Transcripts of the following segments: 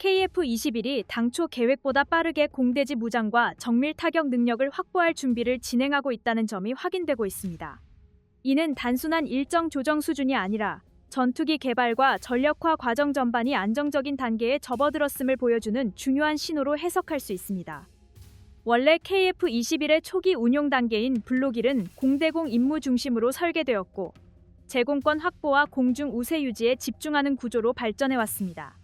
KF-21이 당초 계획보다 빠르게 공대지 무장과 정밀 타격 능력을 확보할 준비를 진행하고 있다는 점이 확인되고 있습니다. 이는 단순한 일정 조정 수준이 아니라 전투기 개발과 전력화 과정 전반이 안정적인 단계에 접어들었음을 보여주는 중요한 신호로 해석할 수 있습니다. 원래 KF-21의 초기 운용 단계인 블록1은 공대공 임무 중심으로 설계되었고 제공권 확보와 공중 우세 유지에 집중하는 구조로 발전해왔습니다.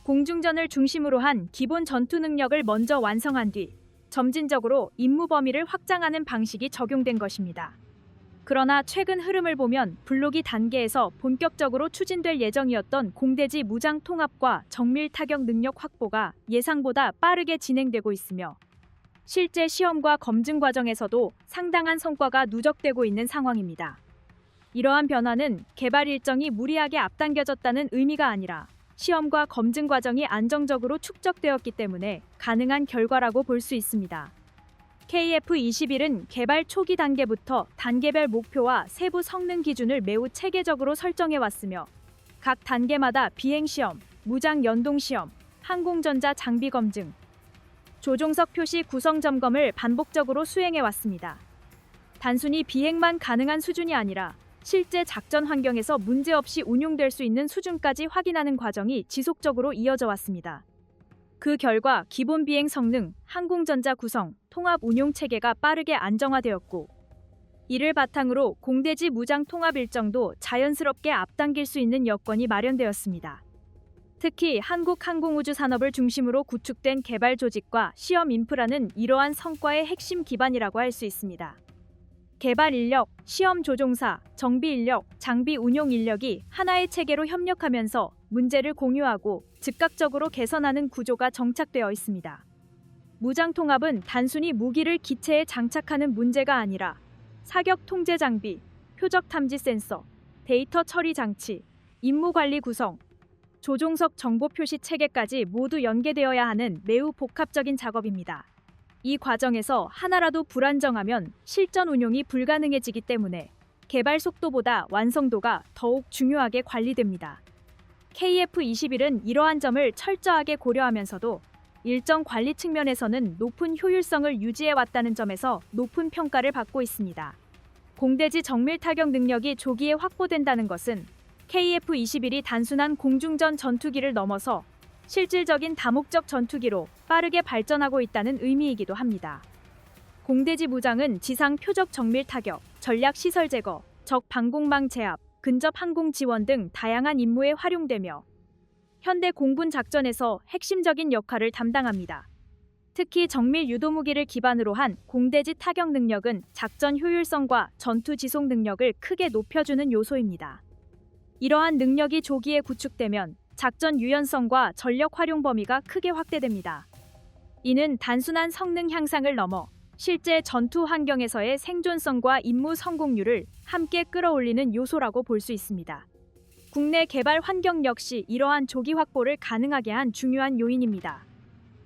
공중전을 중심으로 한 기본 전투 능력을 먼저 완성한 뒤 점진적으로 임무 범위를 확장하는 방식이 적용된 것입니다. 그러나 최근 흐름을 보면 블록2 단계에서 본격적으로 추진될 예정이었던 공대지 무장 통합과 정밀 타격 능력 확보가 예상보다 빠르게 진행되고 있으며 실제 시험과 검증 과정에서도 상당한 성과가 누적되고 있는 상황입니다. 이러한 변화는 개발 일정이 무리하게 앞당겨졌다는 의미가 아니라 시험과 검증 과정이 안정적으로 축적되었기 때문에 가능한 결과라고 볼 수 있습니다. KF-21은 개발 초기 단계부터 단계별 목표와 세부 성능 기준을 매우 체계적으로 설정해왔으며 각 단계마다 비행시험, 무장 연동시험, 항공전자 장비 검증, 조종석 표시 구성 점검을 반복적으로 수행해왔습니다. 단순히 비행만 가능한 수준이 아니라 실제 작전 환경에서 문제없이 운용될 수 있는 수준까지 확인하는 과정이 지속적으로 이어져 왔습니다. 그 결과 기본 비행 성능, 항공전자 구성, 통합 운용 체계가 빠르게 안정화되었고 이를 바탕으로 공대지 무장 통합 일정도 자연스럽게 앞당길 수 있는 여건이 마련되었습니다. 특히 한국 항공우주 산업을 중심으로 구축된 개발 조직과 시험 인프라는 이러한 성과의 핵심 기반이라고 할 수 있습니다. 개발 인력, 시험 조종사, 정비 인력, 장비 운용 인력이 하나의 체계로 협력하면서 문제를 공유하고 즉각적으로 개선하는 구조가 정착되어 있습니다. 무장 통합은 단순히 무기를 기체에 장착하는 문제가 아니라 사격 통제 장비, 표적 탐지 센서, 데이터 처리 장치, 임무 관리 구성, 조종석 정보 표시 체계까지 모두 연계되어야 하는 매우 복합적인 작업입니다. 이 과정에서 하나라도 불안정하면 실전 운용이 불가능해지기 때문에 개발 속도보다 완성도가 더욱 중요하게 관리됩니다. KF-21은 이러한 점을 철저하게 고려하면서도 일정 관리 측면에서는 높은 효율성을 유지해왔다는 점에서 높은 평가를 받고 있습니다. 공대지 정밀 타격 능력이 조기에 확보된다는 것은 KF-21이 단순한 공중전 전투기를 넘어서 실질적인 다목적 전투기로 빠르게 발전하고 있다는 의미이기도 합니다. 공대지 무장은 지상 표적 정밀 타격, 전략 시설 제거, 적 방공망 제압, 근접 항공 지원 등 다양한 임무에 활용되며 현대 공군 작전에서 핵심적인 역할을 담당합니다. 특히 정밀 유도무기를 기반으로 한 공대지 타격 능력은 작전 효율성과 전투 지속 능력을 크게 높여주는 요소입니다. 이러한 능력이 조기에 구축되면 작전 유연성과 전력 활용 범위가 크게 확대됩니다. 이는 단순한 성능 향상을 넘어 실제 전투 환경에서의 생존성과 임무 성공률을 함께 끌어올리는 요소라고 볼 수 있습니다. 국내 개발 환경 역시 이러한 조기 확보를 가능하게 한 중요한 요인입니다.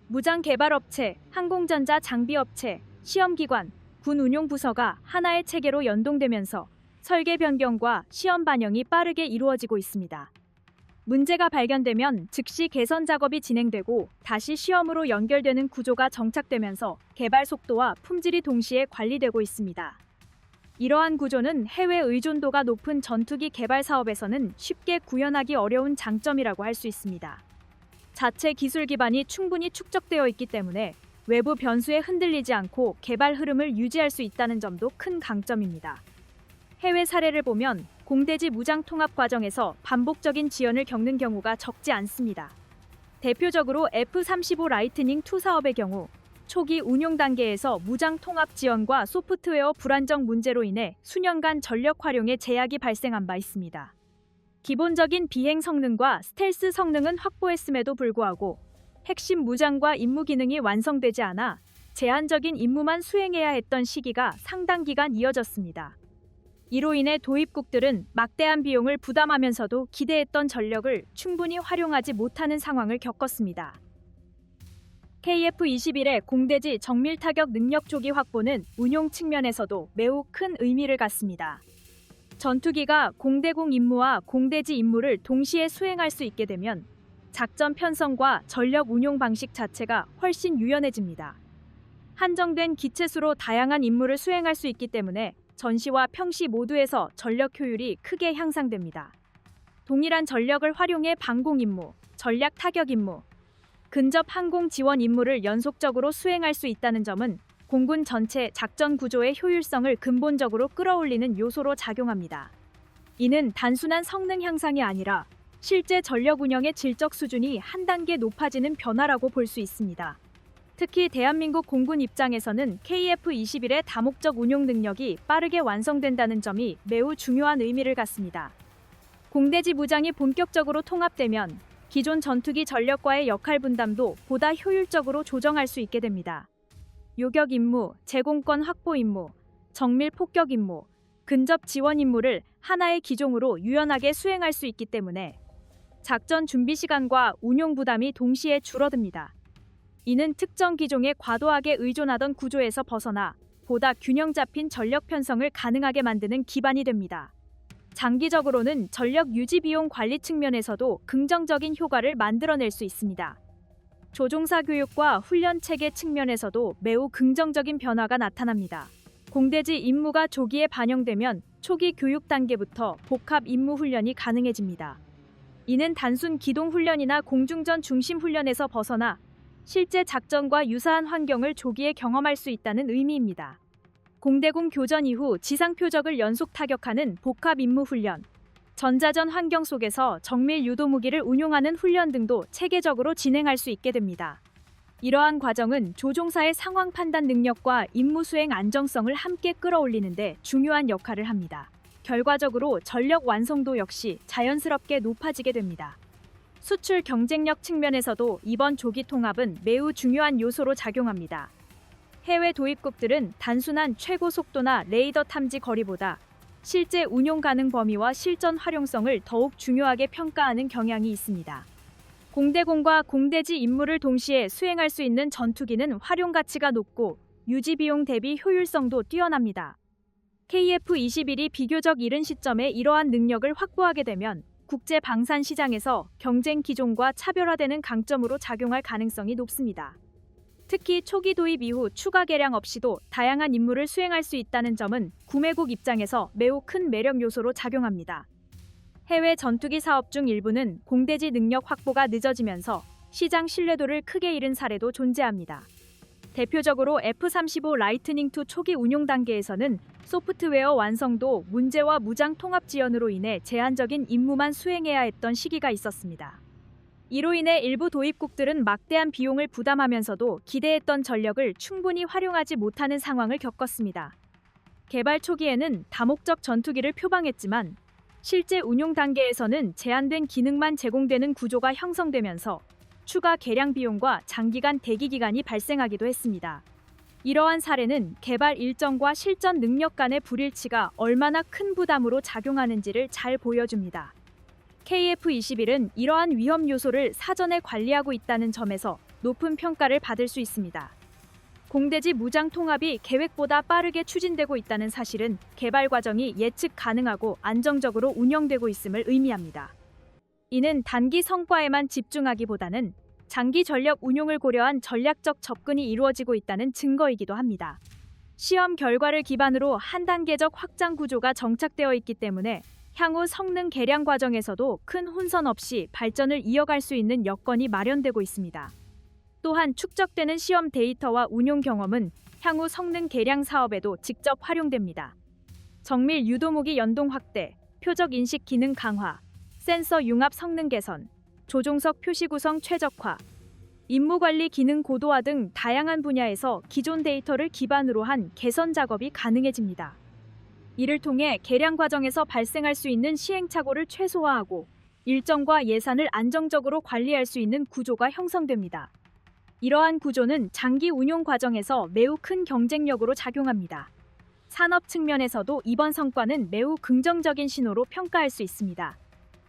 무장 개발 업체, 항공전자 장비 업체, 시험기관, 군 운용 부서가 하나의 체계로 연동되면서 설계 변경과 시험 반영이 빠르게 이루어지고 있습니다. 문제가 발견되면 즉시 개선 작업이 진행되고 다시 시험으로 연결되는 구조가 정착되면서 개발 속도와 품질이 동시에 관리되고 있습니다. 이러한 구조는 해외 의존도가 높은 전투기 개발 사업에서는 쉽게 구현하기 어려운 장점이라고 할 수 있습니다. 자체 기술 기반이 충분히 축적되어 있기 때문에 외부 변수에 흔들리지 않고 개발 흐름을 유지할 수 있다는 점도 큰 강점입니다. 해외 사례를 보면 공대지 무장 통합 과정에서 반복적인 지연을 겪는 경우가 적지 않습니다. 대표적으로 F-35 라이트닝 II 사업의 경우 초기 운용 단계에서 무장 통합 지연과 소프트웨어 불안정 문제로 인해 수년간 전력 활용에 제약이 발생한 바 있습니다. 기본적인 비행 성능과 스텔스 성능은 확보했음에도 불구하고 핵심 무장과 임무 기능이 완성되지 않아 제한적인 임무만 수행해야 했던 시기가 상당 기간 이어졌습니다. 이로 인해 도입국들은 막대한 비용을 부담하면서도 기대했던 전력을 충분히 활용하지 못하는 상황을 겪었습니다. KF-21의 공대지 정밀 타격 능력 조기 확보는 운용 측면에서도 매우 큰 의미를 갖습니다. 전투기가 공대공 임무와 공대지 임무를 동시에 수행할 수 있게 되면 작전 편성과 전력 운용 방식 자체가 훨씬 유연해집니다. 한정된 기체수로 다양한 임무를 수행할 수 있기 때문에 전시와 평시 모두에서 전력 효율이 크게 향상됩니다. 동일한 전력을 활용해 방공 임무, 전략 타격 임무, 근접 항공 지원 임무를 연속적으로 수행할 수 있다는 점은 공군 전체 작전 구조의 효율성을 근본적으로 끌어올리는 요소로 작용합니다. 이는 단순한 성능 향상이 아니라 실제 전력 운영의 질적 수준이 한 단계 높아지는 변화라고 볼 수 있습니다. 특히 대한민국 공군 입장에서는 KF-21의 다목적 운용 능력이 빠르게 완성된다는 점이 매우 중요한 의미를 갖습니다. 공대지 무장이 본격적으로 통합되면 기존 전투기 전력과의 역할 분담도 보다 효율적으로 조정할 수 있게 됩니다. 요격 임무, 제공권 확보 임무, 정밀 폭격 임무, 근접 지원 임무를 하나의 기종으로 유연하게 수행할 수 있기 때문에 작전 준비 시간과 운용 부담이 동시에 줄어듭니다. 이는 특정 기종에 과도하게 의존하던 구조에서 벗어나 보다 균형 잡힌 전력 편성을 가능하게 만드는 기반이 됩니다. 장기적으로는 전력 유지 비용 관리 측면에서도 긍정적인 효과를 만들어낼 수 있습니다. 조종사 교육과 훈련 체계 측면에서도 매우 긍정적인 변화가 나타납니다. 공대지 임무가 조기에 반영되면 초기 교육 단계부터 복합 임무 훈련이 가능해집니다. 이는 단순 기동 훈련이나 공중전 중심 훈련에서 벗어나 실제 작전과 유사한 환경을 조기에 경험할 수 있다는 의미입니다. 공대공 교전 이후 지상 표적을 연속 타격하는 복합 임무 훈련, 전자전 환경 속에서 정밀 유도 무기를 운용하는 훈련 등도 체계적으로 진행할 수 있게 됩니다. 이러한 과정은 조종사의 상황 판단 능력과 임무 수행 안정성을 함께 끌어올리는 데 중요한 역할을 합니다. 결과적으로 전력 완성도 역시 자연스럽게 높아지게 됩니다. 수출 경쟁력 측면에서도 이번 조기 통합은 매우 중요한 요소로 작용합니다. 해외 도입국들은 단순한 최고 속도나 레이더 탐지 거리보다 실제 운용 가능 범위와 실전 활용성을 더욱 중요하게 평가하는 경향이 있습니다. 공대공과 공대지 임무를 동시에 수행할 수 있는 전투기는 활용 가치가 높고 유지 비용 대비 효율성도 뛰어납니다. KF-21이 비교적 이른 시점에 이러한 능력을 확보하게 되면 국제 방산 시장에서 경쟁 기종과 차별화되는 강점으로 작용할 가능성이 높습니다. 특히 초기 도입 이후 추가 개량 없이도 다양한 임무를 수행할 수 있다는 점은 구매국 입장에서 매우 큰 매력 요소로 작용합니다. 해외 전투기 사업 중 일부는 공대지 능력 확보가 늦어지면서 시장 신뢰도를 크게 잃은 사례도 존재합니다. 대표적으로 F-35 라이트닝2 초기 운용 단계에서는 소프트웨어 완성도 문제와 무장 통합 지연으로 인해 제한적인 임무만 수행해야 했던 시기가 있었습니다. 이로 인해 일부 도입국들은 막대한 비용을 부담하면서도 기대했던 전력을 충분히 활용하지 못하는 상황을 겪었습니다. 개발 초기에는 다목적 전투기를 표방했지만 실제 운용 단계에서는 제한된 기능만 제공되는 구조가 형성되면서 추가 개량 비용과 장기간 대기 기간이 발생하기도 했습니다. 이러한 사례는 개발 일정과 실전 능력 간의 불일치가 얼마나 큰 부담으로 작용하는지를 잘 보여줍니다. KF-21은 이러한 위험 요소를 사전에 관리하고 있다는 점에서 높은 평가를 받을 수 있습니다. 공대지 무장 통합이 계획보다 빠르게 추진되고 있다는 사실은 개발 과정이 예측 가능하고 안정적으로 운영되고 있음을 의미합니다. 이는 단기 성과에만 집중하기보다는 장기 전력 운용을 고려한 전략적 접근이 이루어지고 있다는 증거이기도 합니다. 시험 결과를 기반으로 한 단계적 확장 구조가 정착되어 있기 때문에 향후 성능 개량 과정에서도 큰 혼선 없이 발전을 이어갈 수 있는 여건이 마련되고 있습니다. 또한 축적되는 시험 데이터와 운용 경험은 향후 성능 개량 사업에도 직접 활용됩니다. 정밀 유도무기 연동 확대, 표적 인식 기능 강화, 센서 융합 성능 개선, 조종석 표시 구성 최적화, 임무 관리 기능 고도화 등 다양한 분야에서 기존 데이터를 기반으로 한 개선 작업이 가능해집니다. 이를 통해 개량 과정에서 발생할 수 있는 시행착오를 최소화하고 일정과 예산을 안정적으로 관리할 수 있는 구조가 형성됩니다. 이러한 구조는 장기 운용 과정에서 매우 큰 경쟁력으로 작용합니다. 산업 측면에서도 이번 성과는 매우 긍정적인 신호로 평가할 수 있습니다.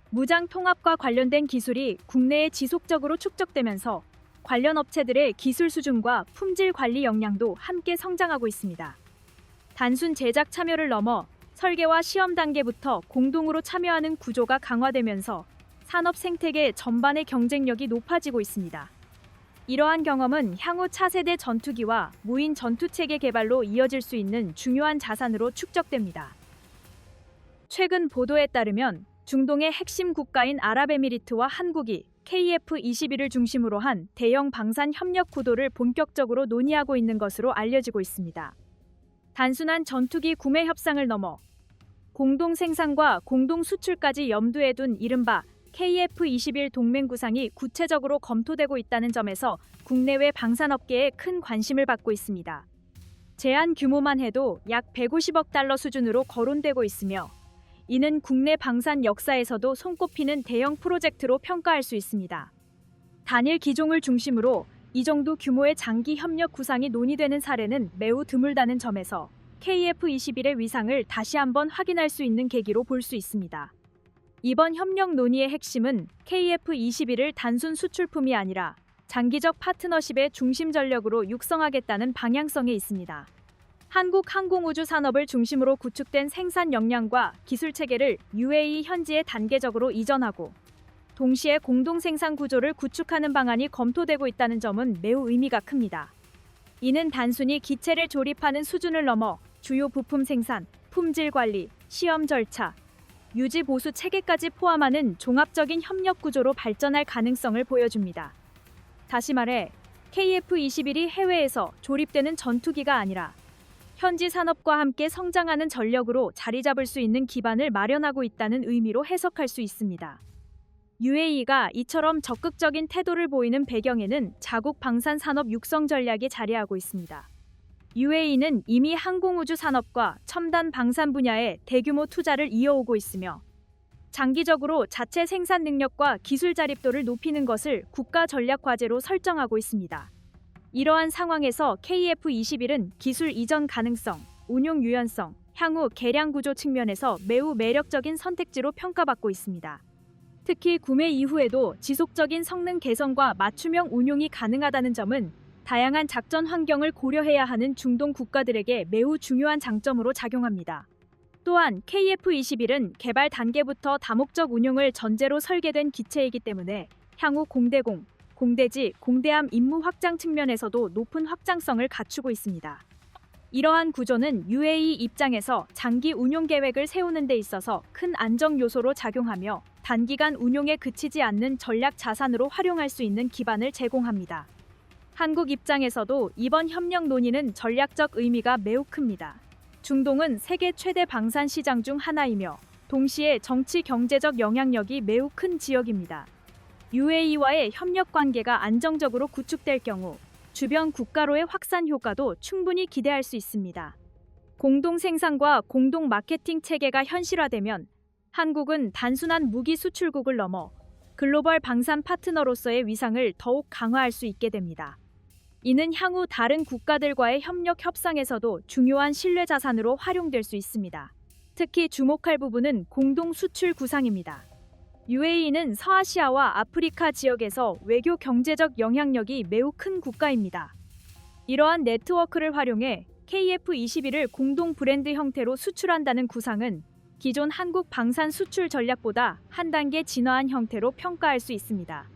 무장 통합과 관련된 기술이 국내에 지속적으로 축적되면서 관련 업체들의 기술 수준과 품질 관리 역량도 함께 성장하고 있습니다. 단순 제작 참여를 넘어 설계와 시험 단계부터 공동으로 참여하는 구조가 강화되면서 산업 생태계 전반의 경쟁력이 높아지고 있습니다. 이러한 경험은 향후 차세대 전투기와 무인 전투체계 개발로 이어질 수 있는 중요한 자산으로 축적됩니다. 최근 보도에 따르면 중동의 핵심 국가인 아랍에미리트와 한국이 KF-21을 중심으로 한 대형 방산 협력 구도를 본격적으로 논의하고 있는 것으로 알려지고 있습니다. 단순한 전투기 구매 협상을 넘어 공동 생산과 공동 수출까지 염두에 둔 이른바 KF-21 동맹 구상이 구체적으로 검토되고 있다는 점에서 국내외 방산업계에 큰 관심을 받고 있습니다. 제안 규모만 해도 약 150억 달러 수준으로 거론되고 있으며 이는 국내 방산 역사에서도 손꼽히는 대형 프로젝트로 평가할 수 있습니다. 단일 기종을 중심으로 이 정도 규모의 장기 협력 구상이 논의되는 사례는 매우 드물다는 점에서 KF-21의 위상을 다시 한번 확인할 수 있는 계기로 볼 수 있습니다. 이번 협력 논의의 핵심은 KF-21을 단순 수출품이 아니라 장기적 파트너십의 중심 전력으로 육성하겠다는 방향성에 있습니다. 한국 항공우주 산업을 중심으로 구축된 생산 역량과 기술 체계를 UAE 현지에 단계적으로 이전하고 동시에 공동 생산 구조를 구축하는 방안이 검토되고 있다는 점은 매우 의미가 큽니다. 이는 단순히 기체를 조립하는 수준을 넘어 주요 부품 생산, 품질 관리, 시험 절차, 유지 보수 체계까지 포함하는 종합적인 협력 구조로 발전할 가능성을 보여줍니다. 다시 말해 KF-21이 해외에서 조립되는 전투기가 아니라 현지 산업과 함께 성장하는 전력으로 자리 잡을 수 있는 기반을 마련하고 있다는 의미로 해석할 수 있습니다. UAE가 이처럼 적극적인 태도를 보이는 배경에는 자국 방산 산업 육성 전략이 자리하고 있습니다. UAE는 이미 항공우주 산업과 첨단 방산 분야에 대규모 투자를 이어오고 있으며 장기적으로 자체 생산 능력과 기술 자립도를 높이는 것을 국가 전략 과제로 설정하고 있습니다. 이러한 상황에서 KF-21은 기술 이전 가능성, 운용 유연성, 향후 개량 구조 측면에서 매우 매력적인 선택지로 평가받고 있습니다. 특히 구매 이후에도 지속적인 성능 개선과 맞춤형 운용이 가능하다는 점은 다양한 작전 환경을 고려해야 하는 중동 국가들에게 매우 중요한 장점으로 작용합니다. 또한 KF-21은 개발 단계부터 다목적 운용을 전제로 설계된 기체이기 때문에 향후 공대공, 공대지, 공대함 임무 확장 측면에서도 높은 확장성을 갖추고 있습니다. 이러한 구조는 UAE 입장에서 장기 운용 계획을 세우는 데 있어서 큰 안정 요소로 작용하며 단기간 운용에 그치지 않는 전략 자산으로 활용할 수 있는 기반을 제공합니다. 한국 입장에서도 이번 협력 논의는 전략적 의미가 매우 큽니다. 중동은 세계 최대 방산 시장 중 하나이며 동시에 정치 경제적 영향력이 매우 큰 지역입니다. UAE와의 협력 관계가 안정적으로 구축될 경우 주변 국가로의 확산 효과도 충분히 기대할 수 있습니다. 공동 생산과 공동 마케팅 체계가 현실화되면 한국은 단순한 무기 수출국을 넘어 글로벌 방산 파트너로서의 위상을 더욱 강화할 수 있게 됩니다. 이는 향후 다른 국가들과의 협력 협상에서도 중요한 신뢰 자산으로 활용될 수 있습니다. 특히 주목할 부분은 공동 수출 구상입니다. UAE는 서아시아와 아프리카 지역에서 외교 경제적 영향력이 매우 큰 국가입니다. 이러한 네트워크를 활용해 KF-21을 공동 브랜드 형태로 수출한다는 구상은 기존 한국 방산 수출 전략보다 한 단계 진화한 형태로 평가할 수 있습니다.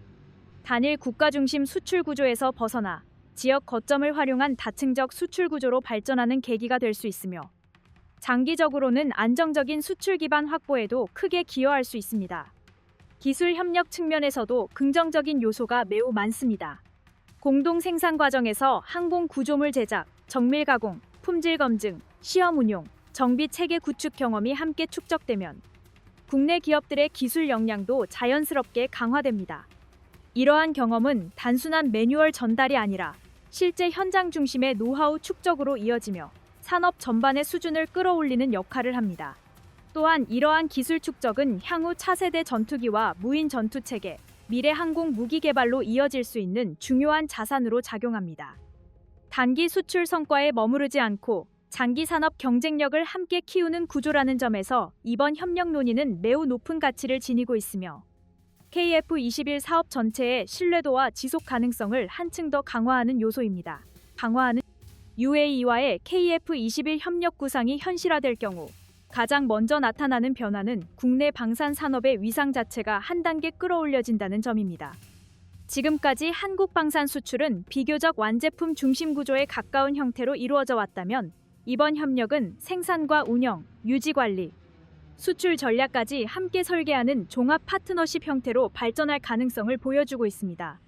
단일 국가 중심 수출 구조에서 벗어나 지역 거점을 활용한 다층적 수출 구조로 발전하는 계기가 될 수 있으며 장기적으로는 안정적인 수출 기반 확보에도 크게 기여할 수 있습니다. 기술 협력 측면에서도 긍정적인 요소가 매우 많습니다. 공동 생산 과정에서 항공 구조물 제작, 정밀 가공, 품질 검증, 시험 운용, 정비 체계 구축 경험이 함께 축적되면 국내 기업들의 기술 역량도 자연스럽게 강화됩니다. 이러한 경험은 단순한 매뉴얼 전달이 아니라 실제 현장 중심의 노하우 축적으로 이어지며 산업 전반의 수준을 끌어올리는 역할을 합니다. 또한 이러한 기술 축적은 향후 차세대 전투기와 무인 전투체계, 미래 항공 무기 개발로 이어질 수 있는 중요한 자산으로 작용합니다. 단기 수출 성과에 머무르지 않고 장기 산업 경쟁력을 함께 키우는 구조라는 점에서 이번 협력 논의는 매우 높은 가치를 지니고 있으며 KF-21 사업 전체의 신뢰도와 지속 가능성을 한층 더 강화하는 요소입니다. UAE와의 KF-21 협력 구상이 현실화될 경우 가장 먼저 나타나는 변화는 국내 방산 산업의 위상 자체가 한 단계 끌어올려진다는 점입니다. 지금까지 한국 방산 수출은 비교적 완제품 중심 구조에 가까운 형태로 이루어져 왔다면 이번 협력은 생산과 운영, 유지 관리, 수출 전략까지 함께 설계하는 종합 파트너십 형태로 발전할 가능성을 보여주고 있습니다.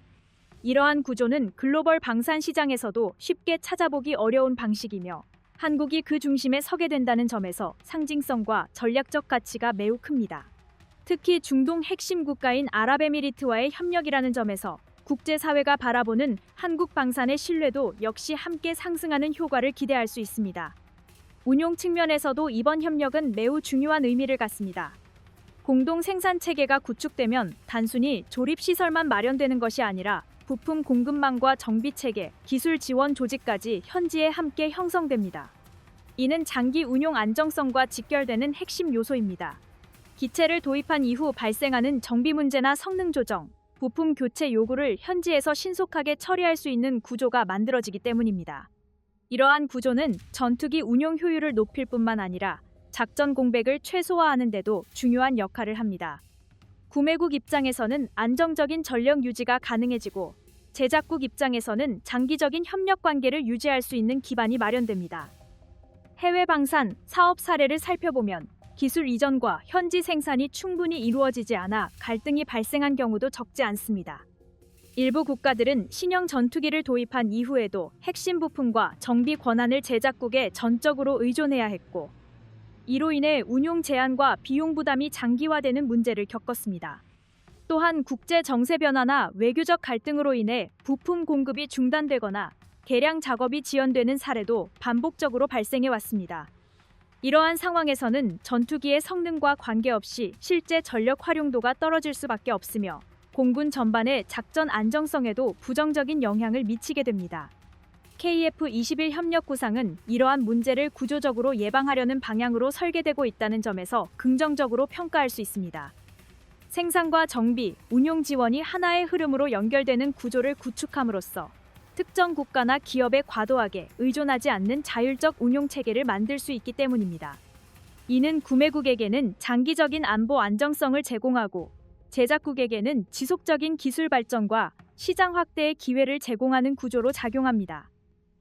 이러한 구조는 글로벌 방산 시장에서도 쉽게 찾아보기 어려운 방식이며 한국이 그 중심에 서게 된다는 점에서 상징성과 전략적 가치가 매우 큽니다. 특히 중동 핵심 국가인 아랍에미리트와의 협력이라는 점에서 국제사회가 바라보는 한국 방산의 신뢰도 역시 함께 상승하는 효과를 기대할 수 있습니다. 운용 측면에서도 이번 협력은 매우 중요한 의미를 갖습니다. 공동 생산 체계가 구축되면 단순히 조립 시설만 마련되는 것이 아니라 부품 공급망과 정비 체계, 기술 지원 조직까지 현지에 함께 형성됩니다. 이는 장기 운용 안정성과 직결되는 핵심 요소입니다. 기체를 도입한 이후 발생하는 정비 문제나 성능 조정, 부품 교체 요구를 현지에서 신속하게 처리할 수 있는 구조가 만들어지기 때문입니다. 이러한 구조는 전투기 운용 효율을 높일 뿐만 아니라 작전 공백을 최소화하는 데도 중요한 역할을 합니다. 구매국 입장에서는 안정적인 전력 유지가 가능해지고 제작국 입장에서는 장기적인 협력 관계를 유지할 수 있는 기반이 마련됩니다. 해외 방산 사업 사례를 살펴보면 기술 이전과 현지 생산이 충분히 이루어지지 않아 갈등이 발생한 경우도 적지 않습니다. 일부 국가들은 신형 전투기를 도입한 이후에도 핵심 부품과 정비 권한을 제작국에 전적으로 의존해야 했고, 이로 인해 운용 제한과 비용 부담이 장기화되는 문제를 겪었습니다. 또한 국제 정세 변화나 외교적 갈등으로 인해 부품 공급이 중단되거나 개량 작업이 지연되는 사례도 반복적으로 발생해 왔습니다. 이러한 상황에서는 전투기의 성능과 관계없이 실제 전력 활용도가 떨어질 수밖에 없으며 공군 전반의 작전 안정성에도 부정적인 영향을 미치게 됩니다. KF-21 협력 구상은 이러한 문제를 구조적으로 예방하려는 방향으로 설계되고 있다는 점에서 긍정적으로 평가할 수 있습니다. 생산과 정비, 운용 지원이 하나의 흐름으로 연결되는 구조를 구축함으로써 특정 국가나 기업에 과도하게 의존하지 않는 자율적 운용 체계를 만들 수 있기 때문입니다. 이는 구매국에게는 장기적인 안보 안정성을 제공하고 제작국에게는 지속적인 기술 발전과 시장 확대의 기회를 제공하는 구조로 작용합니다.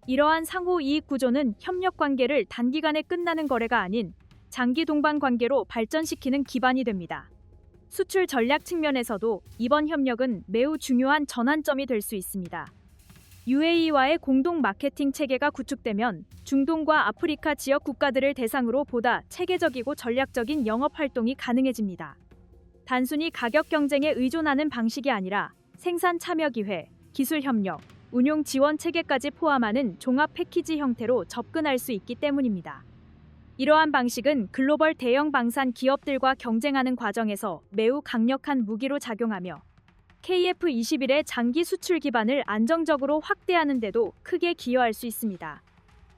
이러한 상호 이익 구조는 협력 관계를 단기간에 끝나는 거래가 아닌 장기 동반 관계로 발전시키는 기반이 됩니다. 수출 전략 측면에서도 이번 협력은 매우 중요한 전환점이 될 수 있습니다. UAE와의 공동 마케팅 체계가 구축되면 중동과 아프리카 지역 국가들을 대상으로 보다 체계적이고 전략적인 영업 활동이 가능해집니다. 단순히 가격 경쟁에 의존하는 방식이 아니라 생산 참여 기회, 기술 협력, 운용 지원 체계까지 포함하는 종합 패키지 형태로 접근할 수 있기 때문입니다. 이러한 방식은 글로벌 대형 방산 기업들과 경쟁하는 과정에서 매우 강력한 무기로 작용하며 KF-21의 장기 수출 기반을 안정적으로 확대하는 데도 크게 기여할 수 있습니다.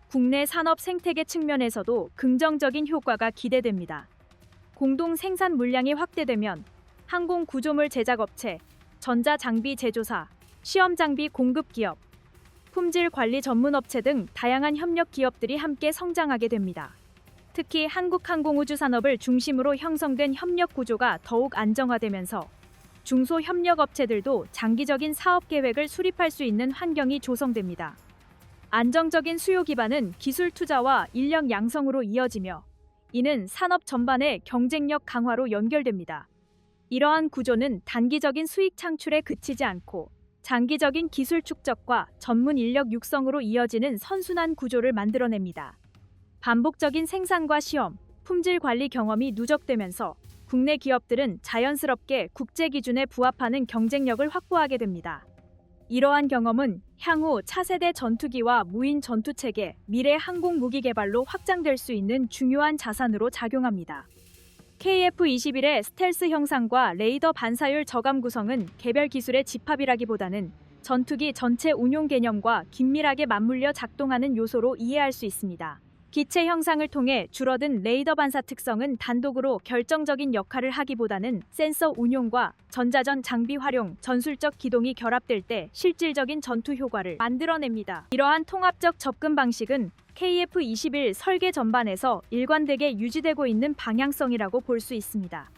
국내 산업 생태계 측면에서도 긍정적인 효과가 기대됩니다. 공동 생산 물량이 확대되면 항공 구조물 제작업체, 전자장비 제조사, 시험장비 공급 기업, 품질 관리 전문업체 등 다양한 협력 기업들이 함께 성장하게 됩니다. 특히 한국항공우주 산업을 중심으로 형성된 협력 구조가 더욱 안정화되면서 중소협력업체들도 장기적인 사업 계획을 수립할 수 있는 환경이 조성됩니다. 안정적인 수요 기반은 기술 투자와 인력 양성으로 이어지며 이는 산업 전반의 경쟁력 강화로 연결됩니다. 이러한 구조는 단기적인 수익 창출에 그치지 않고 장기적인 기술 축적과 전문 인력 육성으로 이어지는 선순환 구조를 만들어냅니다. 반복적인 생산과 시험, 품질 관리 경험이 누적되면서 국내 기업들은 자연스럽게 국제 기준에 부합하는 경쟁력을 확보하게 됩니다. 이러한 경험은 향후 차세대 전투기와 무인 전투체계, 미래 항공 무기 개발로 확장될 수 있는 중요한 자산으로 작용합니다. KF-21의 스텔스 형상과 레이더 반사율 저감 구성은 개별 기술의 집합이라기보다는 전투기 전체 운용 개념과 긴밀하게 맞물려 작동하는 요소로 이해할 수 있습니다. 기체 형상을 통해 줄어든 레이더 반사 특성은 단독으로 결정적인 역할을 하기보다는 센서 운용과 전자전 장비 활용, 전술적 기동이 결합될 때 실질적인 전투 효과를 만들어냅니다. 이러한 통합적 접근 방식은 KF-21 설계 전반에서 일관되게 유지되고 있는 방향성이라고 볼 수 있습니다.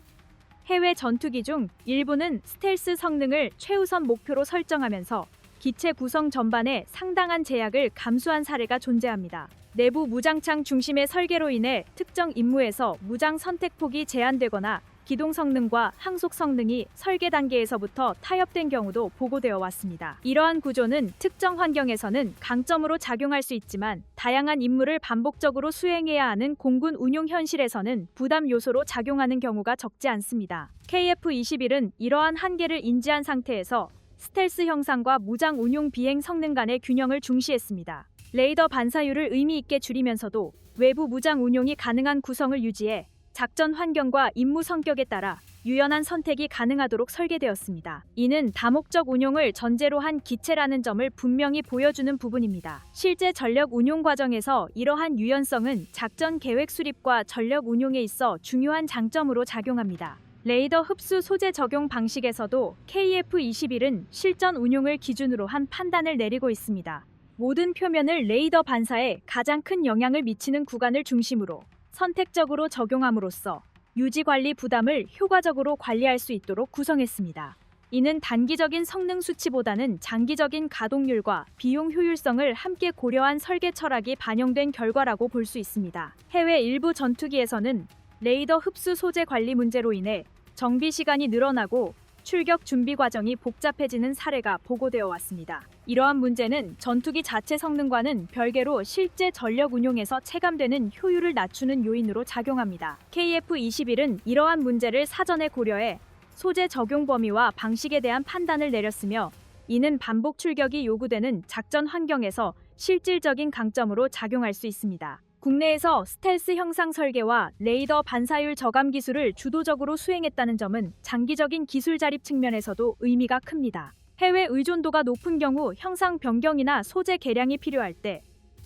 해외 전투기 중 일부는 스텔스 성능을 최우선 목표로 설정하면서 기체 구성 전반에 상당한 제약을 감수한 사례가 존재합니다. 내부 무장창 중심의 설계로 인해 특정 임무에서 무장 선택폭이 제한되거나 기동 성능과 항속 성능이 설계 단계에서부터 타협된 경우도 보고되어 왔습니다. 이러한 구조는 특정 환경에서는 강점으로 작용할 수 있지만 다양한 임무를 반복적으로 수행해야 하는 공군 운용 현실에서는 부담 요소로 작용하는 경우가 적지 않습니다. KF-21은 이러한 한계를 인지한 상태에서 스텔스 형상과 무장 운용 비행 성능 간의 균형을 중시했습니다. 레이더 반사율을 의미 있게 줄이면서도 외부 무장 운용이 가능한 구성을 유지해 작전 환경과 임무 성격에 따라 유연한 선택이 가능하도록 설계되었습니다. 이는 다목적 운용을 전제로 한 기체라는 점을 분명히 보여주는 부분입니다. 실제 전력 운용 과정에서 이러한 유연성은 작전 계획 수립과 전력 운용에 있어 중요한 장점으로 작용합니다. 레이더 흡수 소재 적용 방식에서도 KF-21은 실전 운용을 기준으로 한 판단을 내리고 있습니다. 모든 표면을 레이더 반사에 가장 큰 영향을 미치는 구간을 중심으로 선택적으로 적용함으로써 유지 관리 부담을 효과적으로 관리할 수 있도록 구성했습니다. 이는 단기적인 성능 수치보다는 장기적인 가동률과 비용 효율성을 함께 고려한 설계 철학이 반영된 결과라고 볼 수 있습니다. 해외 일부 전투기에서는 레이더 흡수 소재 관리 문제로 인해 정비 시간이 늘어나고 출격 준비 과정이 복잡해지는 사례가 보고되어 왔습니다. 이러한 문제는 전투기 자체 성능과는 별개로 실제 전력 운용에서 체감되는 효율을 낮추는 요인으로 작용합니다. KF-21은 이러한 문제를 사전에 고려해 소재 적용 범위와 방식에 대한 판단을 내렸으며 이는 반복 출격이 요구되는 작전 환경에서 실질적인 강점으로 작용할 수 있습니다. 국내에서 스텔스 형상 설계와 레이더 반사율 저감 기술을 주도적으로 수행했다는 점은 장기적인 기술 자립 측면에서도 의미가 큽니다. 해외 의존도가 높은 경우 형상 변경이나 소재 개량이 필요할 때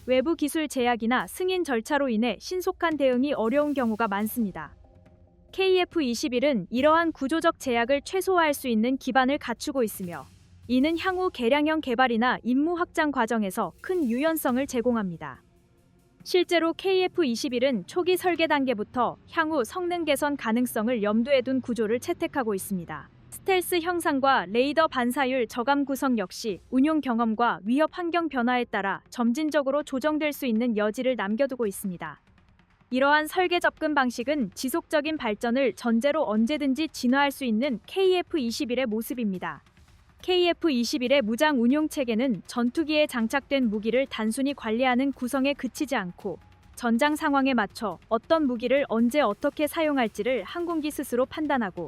외부 기술 제약이나 승인 절차로 인해 신속한 대응이 어려운 경우가 많습니다. KF-21은 이러한 구조적 제약을 최소화할 수 있는 기반을 갖추고 있으며 이는 향후 개량형 개발이나 임무 확장 과정에서 큰 유연성을 제공합니다. 실제로 KF-21은 초기 설계 단계부터 향후 성능 개선 가능성을 염두에 둔 구조를 채택하고 있습니다. 스텔스 형상과 레이더 반사율 저감 구성 역시 운용 경험과 위협 환경 변화에 따라 점진적으로 조정될 수 있는 여지를 남겨두고 있습니다. 이러한 설계 접근 방식은 지속적인 발전을 전제로 언제든지 진화할 수 있는 KF-21의 모습입니다. KF-21의 무장 운용 체계는 전투기에 장착된 무기를 단순히 관리하는 구성에 그치지 않고 전장 상황에 맞춰 어떤 무기를 언제 어떻게 사용할지를 항공기 스스로 판단하고